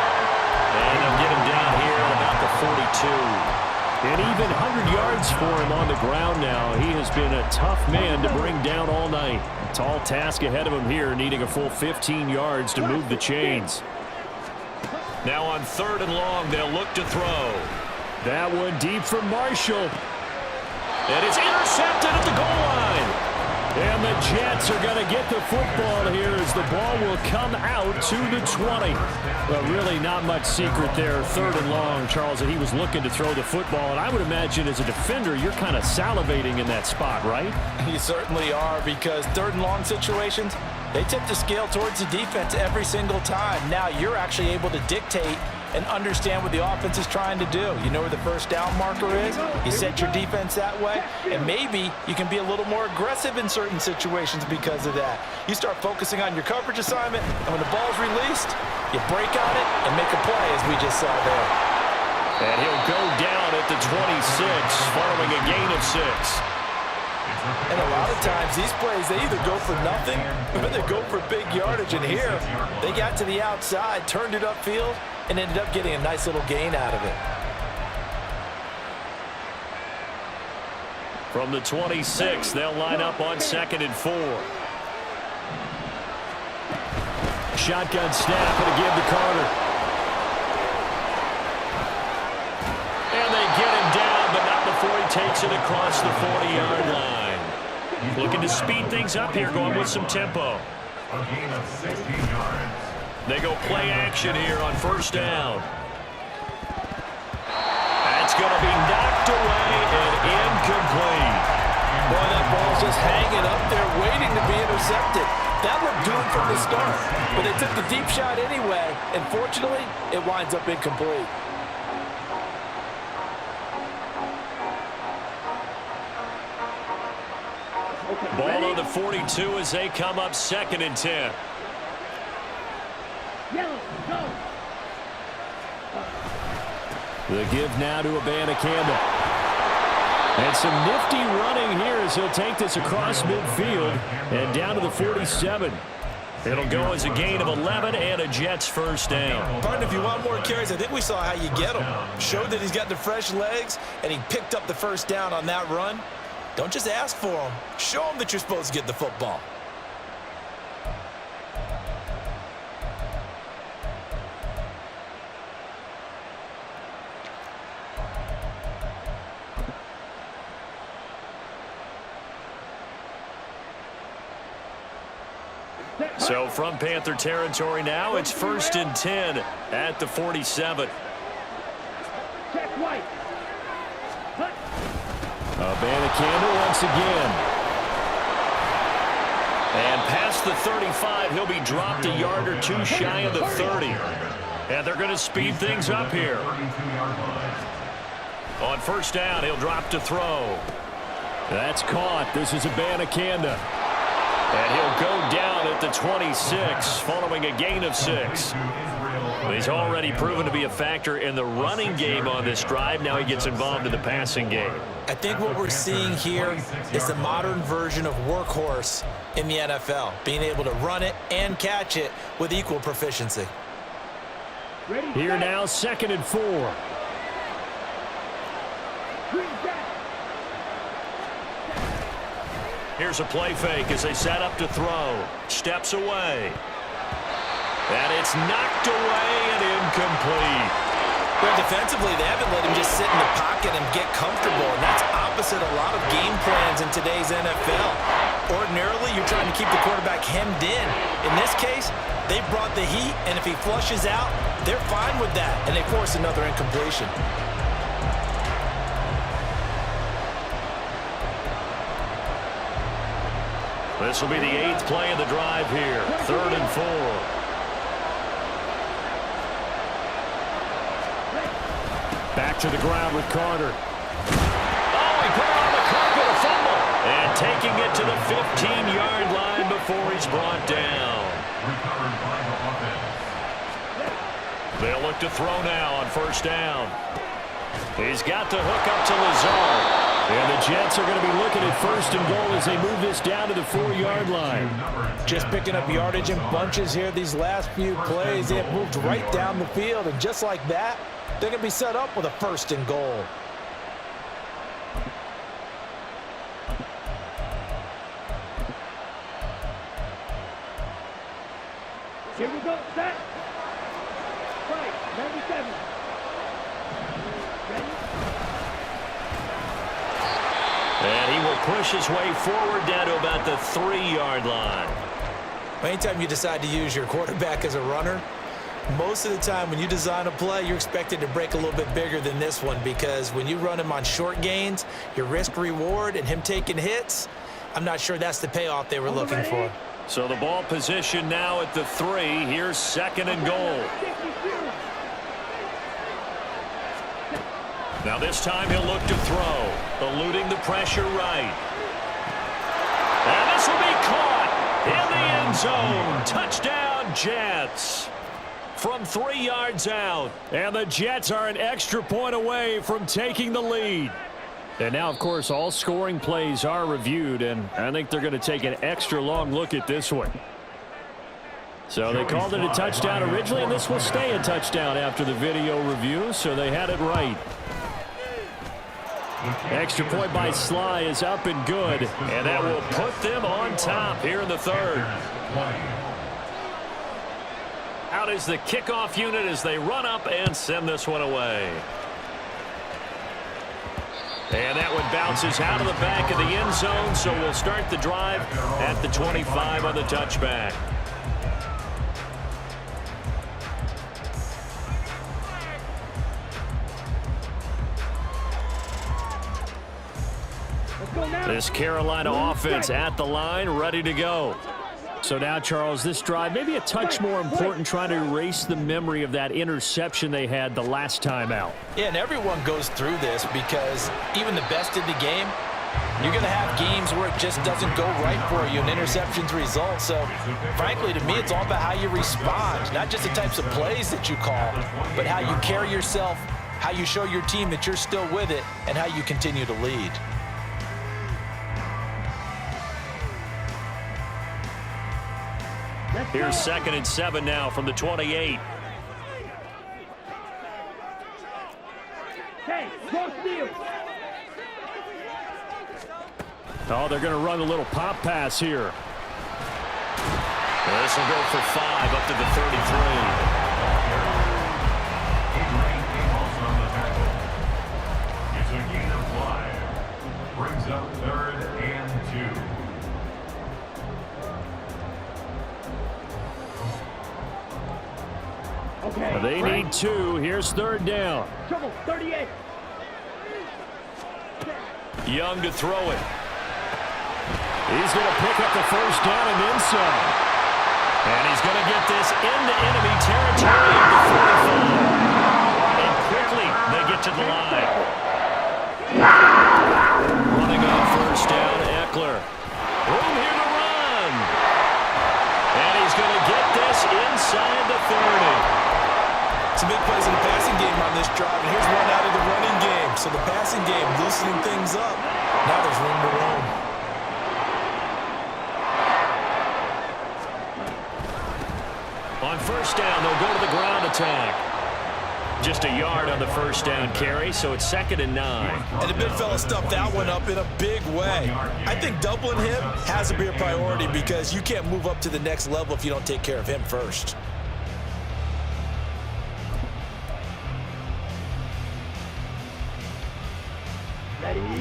Speaker 1: And they'll get him down here at about the 42. And even 100 yards for him on the ground now. He has been a tough man to bring down all night. Tall task ahead of him here, needing a full 15 yards to move the chains. Now on 3rd and long, they'll look to throw. That one deep from Marshall. And it's intercepted at the goal line. And the Jets are going to get the football here as the ball will come out to the 20. Well, really not much secret there. 3rd and long, Charles, and he was looking to throw the football. And I would imagine as a defender, you're kind of salivating in that spot, right?
Speaker 3: You certainly are, because 3rd and long situations, they tip the scale towards the defense every single time. Now you're actually able to dictate and understand what the offense is trying to do. You know where the first down marker is. You set your defense that way, and maybe you can be a little more aggressive in certain situations because of that. You start focusing on your coverage assignment, and when the ball's released, you break on it and make a play, as we just saw there.
Speaker 1: And he'll go down at the 26 following a gain of 6.
Speaker 3: And a lot of times, these plays, they either go for nothing or they go for big yardage. And here, they got to the outside, turned it upfield, and ended up getting a nice little gain out of it.
Speaker 1: From the 26, they'll line up on 2nd and 4. shotgun snap and a give to Carter. And they get him down, but not before he takes it across the 40-yard line. Looking to speed things up here, going with some tempo.
Speaker 5: A gain of 16 yards.
Speaker 1: They go play action here on first down. That's going to be knocked away and incomplete.
Speaker 6: Boy, that ball's just hanging up there waiting to be intercepted. That looked doomed from the start, but they took the deep shot anyway, and fortunately, it winds up incomplete.
Speaker 1: Ball on the 42 as they come up 2nd and 10.
Speaker 2: Yellow, go.
Speaker 1: The give now to Abanikanda. And some nifty running here as he'll take this across midfield and down to the 47. It'll go as a gain of 11 and a Jets first down.
Speaker 3: Partner, if you want more carries, I think we saw how you get them. Showed that he's got the fresh legs, and he picked up the first down on that run. Don't just ask for them. Show them that you're supposed to get the football.
Speaker 1: So from Panther territory now, it's 1st and 10 at the 47.
Speaker 2: Check white. Cut.
Speaker 1: Abanikanda once again. And past the 35, he'll be dropped a yard or two shy of the 30. And they're going to speed things up here. On first down, he'll drop to throw. That's caught. This is Abanikanda. And he'll go down at the 26 following a gain of 6. He's already proven to be a factor in the running game on this drive. Now he gets involved in the passing game.
Speaker 3: I think what we're seeing here is the modern version of workhorse in the NFL, being able to run it and catch it with equal proficiency.
Speaker 1: Here now, 2nd and 4. Here's a play fake as they set up to throw. Steps away. And it's knocked away and incomplete.
Speaker 3: Well, defensively, they haven't let him just sit in the pocket and get comfortable, and that's opposite a lot of game plans in today's NFL. Ordinarily, you're trying to keep the quarterback hemmed in. In this case, they brought the heat, and if he flushes out, they're fine with that, and they force another incompletion.
Speaker 1: This will be the 8th play of the drive here. 3rd and 4. Back to the ground with Carter. Oh, he put it on the carpet, a fumble. And taking it to the 15-yard line before he's brought down. They'll look to throw now on first down. He's got the hook up to Lazard. And the Jets are going to be looking at 1st and goal as they move this down to the 4-yard line.
Speaker 3: Just picking up yardage in bunches here these last few plays. They have moved right down the field, and just like that, they're going to be set up with a 1st and goal.
Speaker 2: Here we go, set. Right, 97. Ready?
Speaker 1: And he will push his way forward down to about the 3-yard line.
Speaker 3: Anytime you decide to use your quarterback as a runner, most of the time when you design a play, you're expected to break a little bit bigger than this one, because when you run him on short gains, your risk-reward and him taking hits, I'm not sure that's the payoff they were looking for.
Speaker 1: So the ball position now at the 3. Here's 2nd and goal. Now this time he'll look to throw, eluding the pressure right. And this will be caught in the end zone. Touchdown, Jets. From 3 yards out. And the Jets are an extra point away from taking the lead. And now, of course, all scoring plays are reviewed, and I think they're going to take an extra long look at this one. So they called it a touchdown originally, and this will stay a touchdown after the video review, so they had it right. Extra point by Sly is up and good, and that will put them on top here in the 3rd. Out is the kickoff unit as they run up and send this one away. And that one bounces out of the back of the end zone, so we'll start the drive at the 25 on the touchback. This Carolina offense at the line, ready to go. So now, Charles, this drive maybe a touch more important, trying to erase the memory of that interception they had the last time out.
Speaker 3: Yeah, and everyone goes through this because even the best in the game, you're going to have games where it just doesn't go right for you and interceptions result. So, frankly, to me, it's all about how you respond, not just the types of plays that you call, but how you carry yourself, how you show your team that you're still with it, and how you continue to lead.
Speaker 1: Here's 2nd and 7 now from the 28. Oh, they're going to run a little pop pass here. This will go for 5 up to the 33.
Speaker 5: It's a gain of 5. Brings up 3rd and 2.
Speaker 2: Okay,
Speaker 1: They need 2. Here's 3rd down.
Speaker 2: Trouble, 38.
Speaker 1: Young to throw it. He's going to pick up the 1st down and then some. And he's going to get this into enemy territory at the 45. And quickly they get to the line. Running on 1st down, Eckler. Room here to run. And he's going to get this inside the 30.
Speaker 3: Some big plays in the passing game on this drive, and here's one out of the running game. So the passing game loosening things up. Now there's room to roam.
Speaker 1: On 1st down, they'll go to the ground attack. Just a yard on the 1st down carry, so it's 2nd and 9.
Speaker 3: And the big fella stuffed that one up in a big way. I think doubling him has to be a priority because you can't move up to the next level if you don't take care of him first.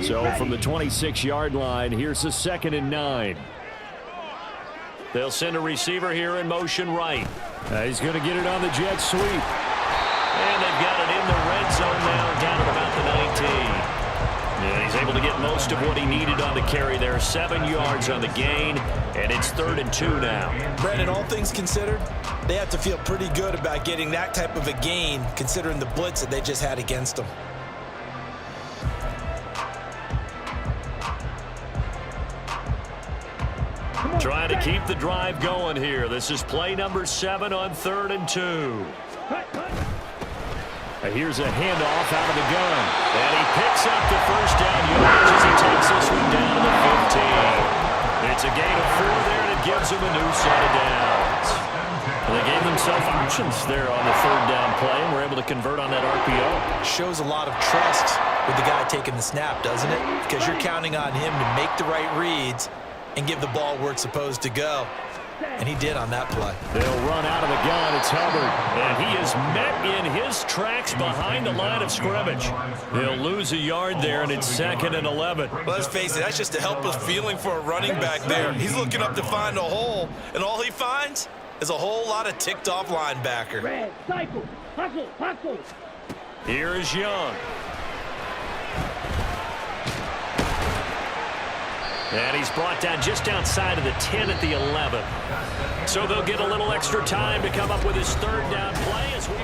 Speaker 1: So from the 26-yard line, here's the 2nd and 9. They'll send a receiver here in motion right. He's going to get it on the jet sweep. And they've got it in the red zone now, down at about the 19. And he's able to get most of what he needed on the carry there. 7 yards on the gain, and it's 3rd and 2 now.
Speaker 3: Brandon, all things considered, they have to feel pretty good about getting that type of a gain, considering the blitz that they just had against them.
Speaker 1: Trying to keep the drive going here. This is play number 7 on 3rd and 2. Here's a handoff out of the gun. And he picks up the 1st down yardage as he takes this one down to the 15. It's a gain of 4 there, and it gives him a new set of downs. And they gave themselves options there on the 3rd down play, and were able to convert on that RPO.
Speaker 3: Shows a lot of trust with the guy taking the snap, doesn't it? Because you're counting on him to make the right reads and give the ball where it's supposed to go. And he did on that play.
Speaker 1: They'll run out of the gun. It's Hubbard. And he is met in his tracks behind the line of scrimmage. They'll lose a yard there, and it's 2nd and 11.
Speaker 3: Well, let's face it, that's just a helpless feeling for a running back there. He's looking up to find a hole, and all he finds is a whole lot of ticked-off linebacker.
Speaker 2: Red, cycle, hustle, hustle.
Speaker 1: Here is Young. And he's brought down just outside of the 10 at the 11. So they'll get a little extra time to come up with his 3rd down play as we...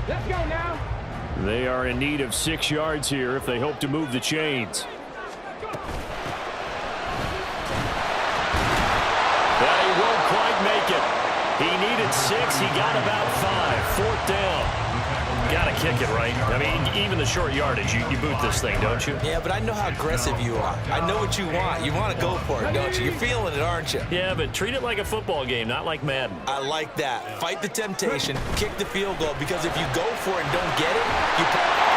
Speaker 2: Let's go now.
Speaker 1: They are in need of 6 yards here if they hope to move the chains. But he won't quite make it. He needed 6. He got about 5. 4th down. Got to kick it, right? I mean, even the short yardage, you boot this thing, don't you?
Speaker 3: Yeah, but I know how aggressive you are. I know what you want. You want to go for it, don't you? You're feeling it, aren't you?
Speaker 1: Yeah, but treat it like a football game, not like Madden.
Speaker 3: I like that. Fight the temptation. Kick the field goal, because if you go for it and don't get it, you...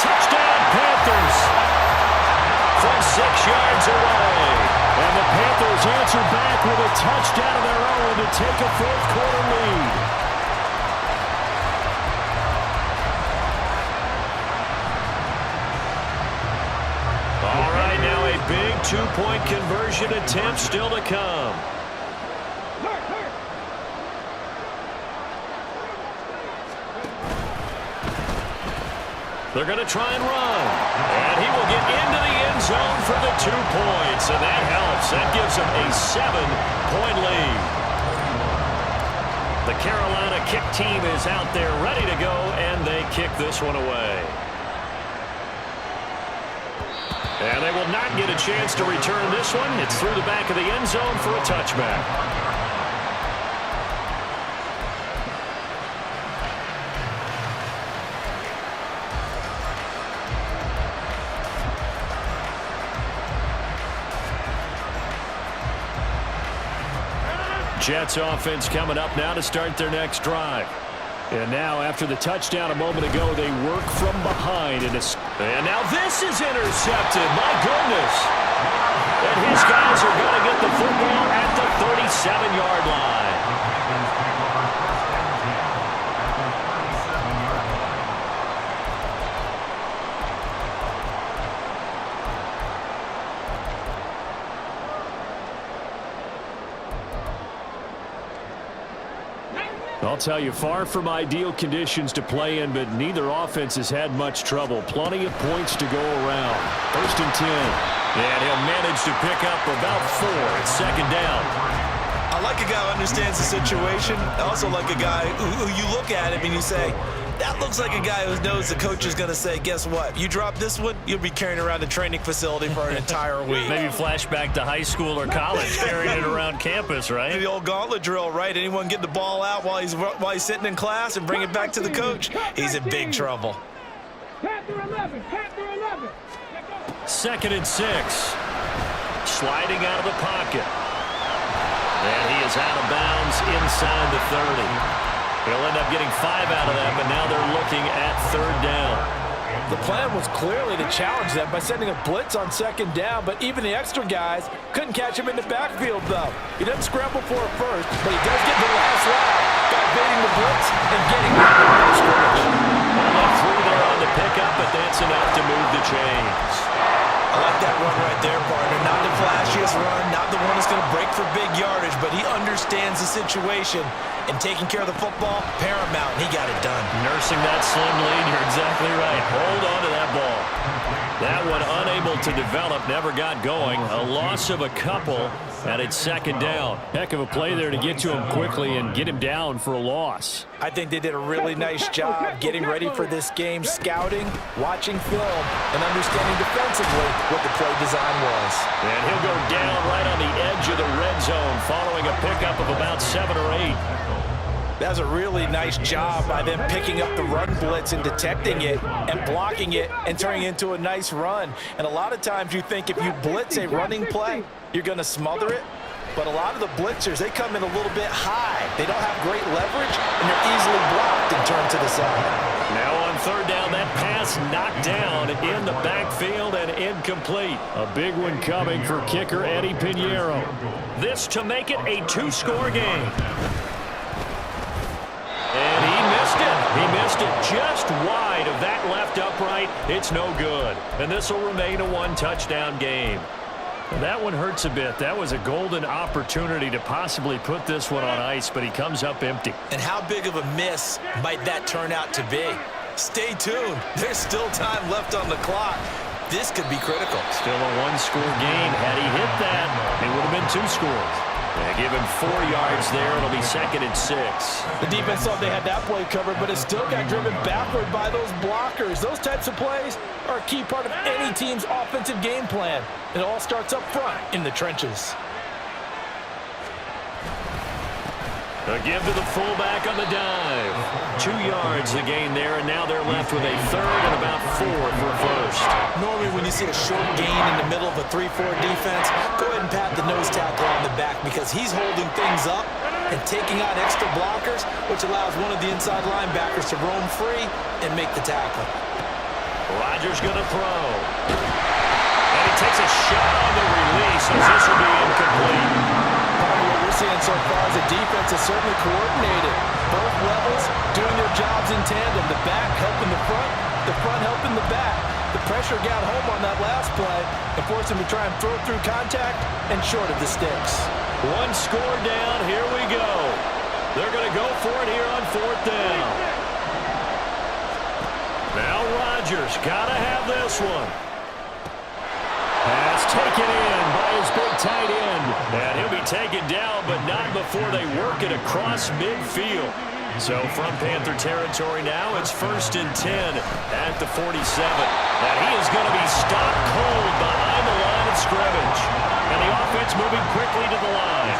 Speaker 1: Touchdown, Panthers! From 6 yards away. And the Panthers answer back with a touchdown of their own to take a 4th quarter lead. All right, now a big 2-point conversion attempt still to come. They're going to try and run. And he will get into the end zone for the 2 points. And that helps. That gives them a 7-point lead. The Carolina kick team is out there ready to go, and they kick this one away. And they will not get a chance to return this one. It's through the back of the end zone for a touchback. Jets offense coming up now to start their next drive. And now, after the touchdown a moment ago, they work from behind. And now this is intercepted. My goodness. And his guys are going to get the football at the 37-yard line. I'll tell you, far from ideal conditions to play in, but neither offense has had much trouble. Plenty of points to go around. 1st and 10. And he'll manage to pick up about 4. It's 2nd down.
Speaker 3: I like a guy who understands the situation. I also like a guy who you look at him and you say, that looks like a guy who knows the coach is going to say, guess what? You drop this one, you'll be carrying around the training facility for an entire week.
Speaker 1: Maybe flashback to high school or college, carrying it around campus, right?
Speaker 3: The old gauntlet drill, right? Anyone get the ball out while he's sitting in class and bring it back to the coach? He's in big trouble.
Speaker 2: Panther 11, Panther 11.
Speaker 1: 2nd and 6. Sliding out of the pocket. And he is out of bounds inside the 30. He'll end up getting 5 out of that, but now they're looking at 3rd down.
Speaker 6: The plan was clearly to challenge them by sending a blitz on second down, but even the extra guys couldn't catch him in the backfield, though. He doesn't scramble for it first, but he does get the last lap by evading the blitz and getting out of the scrimmage.
Speaker 1: Through there on the pickup, but that's enough to move the chains.
Speaker 3: I like that run right there, partner. Not the flashiest run, not the one that's going to break for big yardage, but he understands the situation, and taking care of the football, paramount, and he got it done.
Speaker 1: Nursing that slim lead, you're exactly right. Hold on to that ball. That one unable to develop, never got going. A loss of a couple, and it's second down. Heck of a play there to get to him quickly and get him down for a loss.
Speaker 3: I think they did a really nice job getting ready for this game, scouting, watching film, and understanding defensively what the play design was.
Speaker 1: And he'll go down right on the edge of the red zone following a pickup of about 7 or 8.
Speaker 3: That's a really nice job by them picking up the run blitz and detecting it and blocking it and turning it into a nice run. And a lot of times you think if you blitz a running play, you're going to smother it. But a lot of the blitzers, they come in a little bit high. They don't have great leverage, and they're easily blocked and turned to the side.
Speaker 1: Now on third down, that pass knocked down in the backfield and incomplete. A big one coming for kicker Eddie Pinheiro. This to make it a 2-score game. And he missed it. He missed it just wide of that left upright. It's no good. And this will remain a 1-touchdown game. And that one hurts a bit. That was a golden opportunity to possibly put this one on ice, but he comes up empty.
Speaker 3: And how big of a miss might that turn out to be? Stay tuned. There's still time left on the clock. This could be critical.
Speaker 1: Still a 1-score game. Had he hit that, it would have been 2 scores. They give him 4 yards there. It'll be 2nd and 6.
Speaker 6: The defense thought they had that play covered, but it still got driven backward by those blockers. Those types of plays are a key part of any team's offensive game plan. It all starts up front in the trenches.
Speaker 1: A give to the fullback on the dive. 2 yards the gain there, and now they're left with a 3rd and about 4 for a first.
Speaker 3: Normally when you see a short gain in the middle of a 3-4 defense, go ahead and pat the nose tackle on the back because he's holding things up and taking out extra blockers, which allows one of the inside linebackers to roam free and make the tackle.
Speaker 1: Rodgers going to throw. And he takes a shot on the release as this will be incomplete.
Speaker 6: What we're seeing so far is the defense is certainly coordinated. Both levels doing their jobs in tandem. The back helping the front helping the back. The pressure got home on that last play and forced him to try and throw through contact and short of the sticks.
Speaker 1: 1 score down. Here we go. They're going to go for it here on 4th down. Now Rodgers got to have this one. Pass taken in by his big tight end. And he'll be taken down, but not before they work it across midfield. So from Panther territory now, it's 1st and 10 at the 47. And he is going to be stopped cold behind the line of scrimmage. And the offense moving quickly to the line.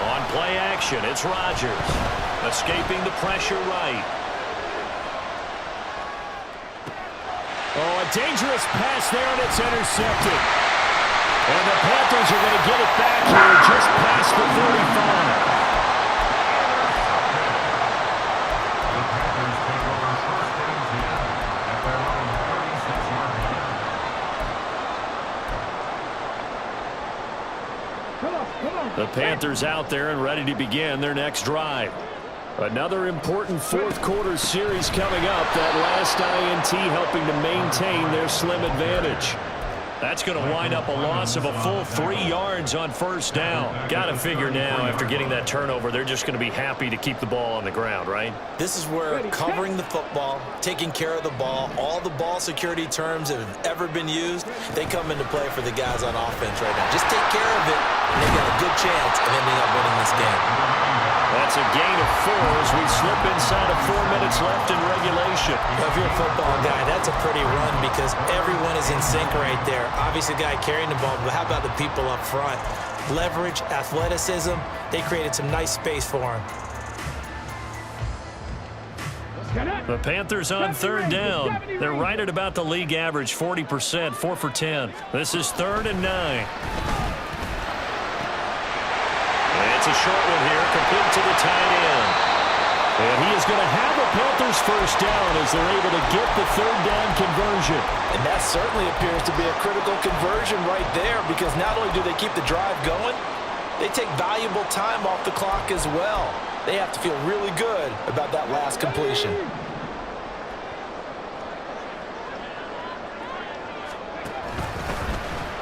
Speaker 1: On play action, it's Rodgers. Escaping the pressure right. Oh, a dangerous pass there, and it's intercepted. And the Panthers are going to get it back here just past the 35. The Panthers out there and ready to begin their next drive. Another important 4th quarter series coming up. That last INT helping to maintain their slim advantage. That's going to wind up a loss of a full 3 yards on 1st down. Got to figure now, after getting that turnover, they're just going to be happy to keep the ball on the ground, right?
Speaker 3: This is where covering the football, taking care of the ball, all the ball security terms that have ever been used, they come into play for the guys on offense right now. Just take care of it, and they got a good chance of ending up winning this game.
Speaker 1: That's a gain of 4 as we slip inside of 4 minutes left in regulation.
Speaker 3: Well, if you're a football guy, that's a pretty run because everyone is in sync right there. Obviously, the guy carrying the ball, but how about the people up front? Leverage, athleticism, they created some nice space for him.
Speaker 1: The Panthers on 3rd down. They're right at about the league average, 40%, 4 for 10. This is 3rd and 9. It's a short one here, complete to the tight end. And he is going to have a Panthers first down as they're able to get the third down conversion.
Speaker 3: And that certainly appears to be a critical conversion right there, because not only do they keep the drive going, they take valuable time off the clock as well. They have to feel really good about that last completion.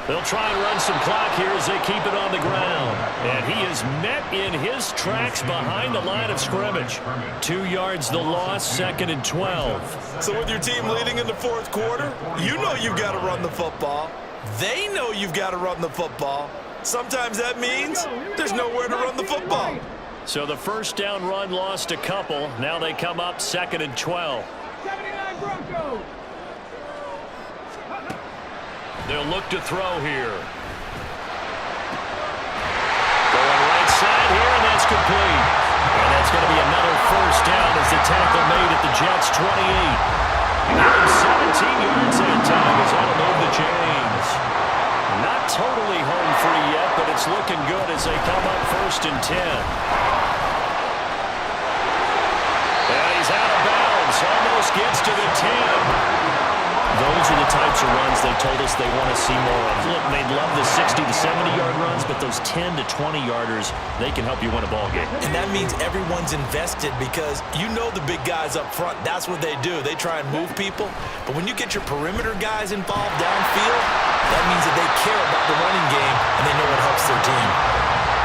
Speaker 1: They'll try and run some clock here as they keep it on the ground. And he is met in his tracks behind the line of scrimmage. 2 yards the loss, 2nd and 12.
Speaker 3: So with your team leading in the fourth quarter, you know you've got to run the football. They know you've got to run the football. Sometimes that means there's nowhere to run the football.
Speaker 1: So the first down run lost a couple. Now they come up 2nd and 12.
Speaker 2: 79 Broncos.
Speaker 1: They'll look to throw here. Going right side here, and that's complete. And that's going to be another first down as the tackle made at the Jets' 28. Now 17 yards that time as that'll move the chains. Not totally home free yet, but it's looking good as they come up 1st and 10. And he's out of bounds. Almost gets to the 10. Those are the types of runs they told us they want to see more of. Look, they'd love the 60 to 70-yard runs, but those 10 to 20-yarders, they can help you win a ball game.
Speaker 3: And that means everyone's invested, because you know the big guys up front, that's what they do. They try and move people. But when you get your perimeter guys involved downfield, that means that they care about the running game and they know it helps their team.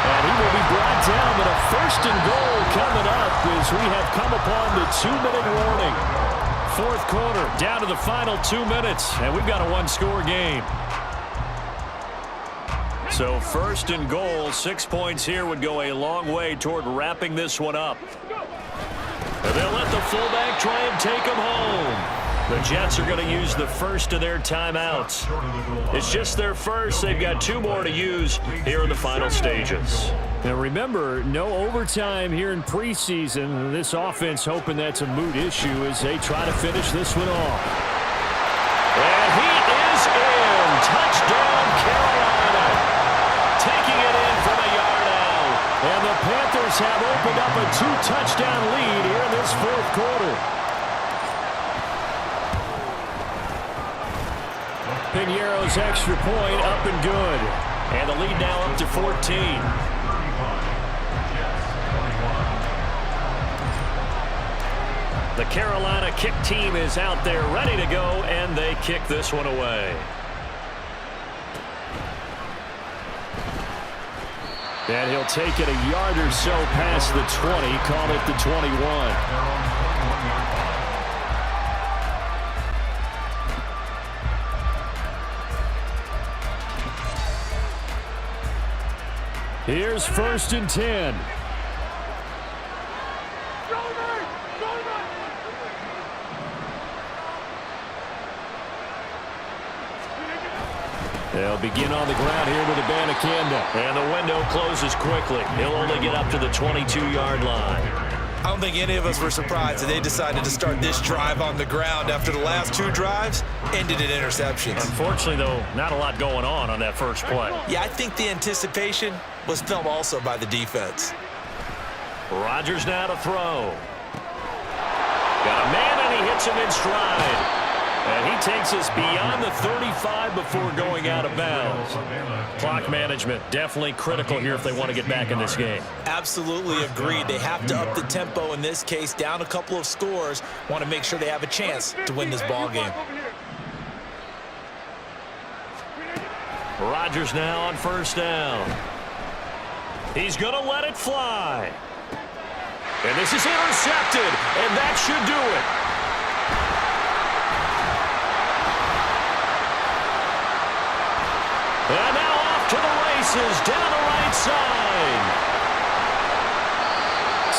Speaker 1: And he will be brought down with a 1st and goal coming up as we have come upon the 2-minute warning. Fourth quarter, down to the final 2 minutes, and we've got a one-score game. So 1st and goal, 6 points here would go a long way toward wrapping this one up. And they'll let the fullback try and take him home. The Jets are going to use the first of their timeouts. It's just their first. They've got 2 more to use here in the final stages. Now remember, no overtime here in preseason. This offense hoping that's a moot issue as they try to finish this one off. And he is in. Touchdown, Carolina. Taking it in from a yard out. And the Panthers have opened up a 2-touchdown lead here in this fourth quarter. Piñeiro's extra point up and good. And the lead now up to 14. The Carolina kick team is out there ready to go, and they kick this one away. And he'll take it a yard or so past the 20, call it the 21. Here's 1st and 10. They'll begin on the ground here with Abanikanda. And the window closes quickly. He'll only get up to the 22-yard line.
Speaker 3: I don't think any of us were surprised that they decided to start this drive on the ground after the last 2 drives ended in interceptions.
Speaker 1: Unfortunately, though, not a lot going on that first play.
Speaker 3: Yeah, I think the anticipation was felt also by the defense.
Speaker 1: Rodgers now to throw. Got a man, and he hits him in stride. And he takes us beyond the 35 before going out of bounds. Clock management definitely critical here if they want to get back in this game.
Speaker 3: Absolutely agreed. They have to up the tempo in this case, down a couple of scores. Want to make sure they have a chance to win this ball game.
Speaker 1: Rodgers now on 1st down. He's going to let it fly. And this is intercepted, and that should do it. And now off to the races, down the right side.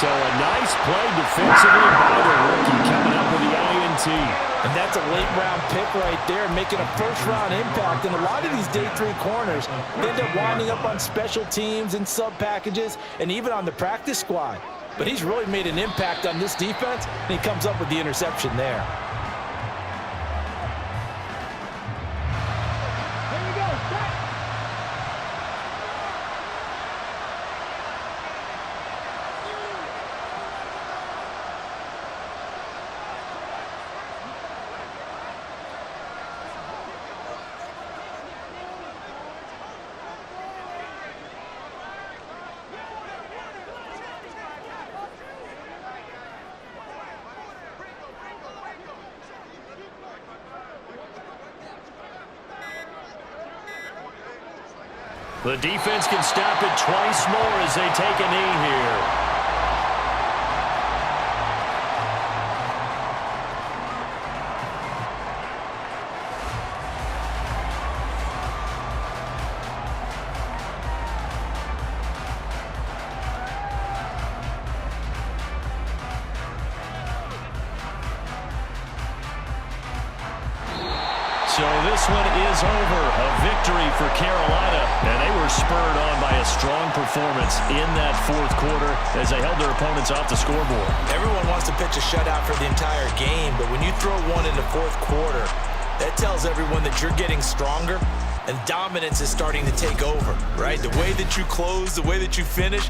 Speaker 1: So a nice play defensively by the rookie coming up with the INT.
Speaker 3: And that's a late-round pick right there, making a first-round impact. And a lot of these day 3 corners end up winding up on special teams and sub-packages and even on the practice squad. But he's really made an impact on this defense, and he comes up with the interception there.
Speaker 1: The defense can stop it twice more as they take a knee here. So this one is over. A victory for Carolina. And they were spurred on by a strong performance in that fourth quarter as they held their opponents off the scoreboard.
Speaker 3: Everyone wants to pitch a shutout for the entire game, but when you throw one in the fourth quarter, that tells everyone that you're getting stronger and dominance is starting to take over, right? The way that you close, the way that you finish,